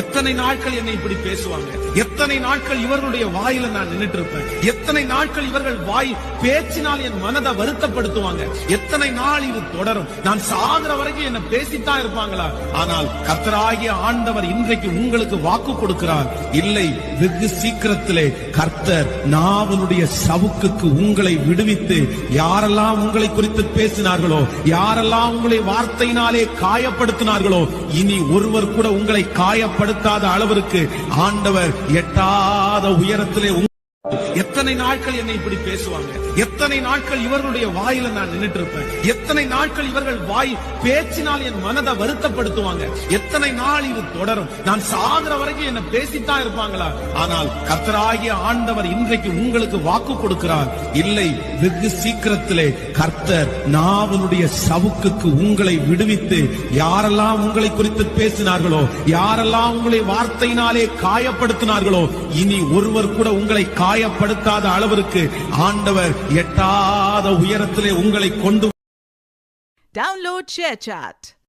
எத்தனை நாட்கள் என்னை இப்படி பேசுவாங்க, எத்தனை நாட்கள் இவர்களுடைய வாயில நான் நின்னுட்டு இருப்பேன், எத்தனை நாட்கள் இவர்கள் வாய் பேச்சினால் என் மனதை வருத்தப்படுத்துவாங்க, எத்தனை நாள் இது தொடரும், நான் சாகுற வரைக்கும் என்ன பேசித்தான் இருப்பாங்களா? ஆனால் கர்த்தராகிய ஆண்டவர் இன்றைக்கு உங்களுக்கு வாக்கு கொடுக்கிறார், இல்லை, வெகு சீக்கிரத்திலே கர்த்தர் நாவனுடைய சவுக்குக்கு உங்களை விடுவித்து, யாரெல்லாம் உங்களை குறித்து பேசினார்களோ, யாரெல்லாம் உங்களை வார்த்தையினாலே காயப்படுத்தினார்களோ, இனி ஒருவர் கூட உங்களை காயப்படுத்தாத அளவிற்கு ஆண்டவர் எட்டாத உயரத்திலே எத்தனை நாட்கள் என்னை இப்படி பேசுவாங்க, எத்தனை நாட்கள் இவர்களுடைய வாயில நான் நின்னுட்டு இருப்பேன், எத்தனை நாட்கள் இவர்கள் வாய் பேச்சினால் என் மனதை வருத்தப்படுத்துவாங்க, எத்தனை நாள் இது தொடரும், நான் சாகுற வரைக்கும் என்ன பேசித்தான் இருப்பாங்களா? ஆனால் கர்த்தராகிய ஆண்டவர் இன்றைக்கு உங்களுக்கு வாக்கு கொடுக்கிறார், இல்லை, வெகு சீக்கிரத்திலே கர்த்தர் நாவனுடைய சவுக்குக்கு உங்களை விடுவித்து, யாரெல்லாம் உங்களை குறித்து பேசினார்களோ, யாரெல்லாம் உங்களை வார்த்தையினாலே காயப்படுத்தினார்களோ, இனி ஒருவர் கூட உங்களை காயப்படுத்தாத அளவிற்கு ஆண்டவர் எட்டாத உயரத்திலே உங்களை கொண்டு. Download ShareChat.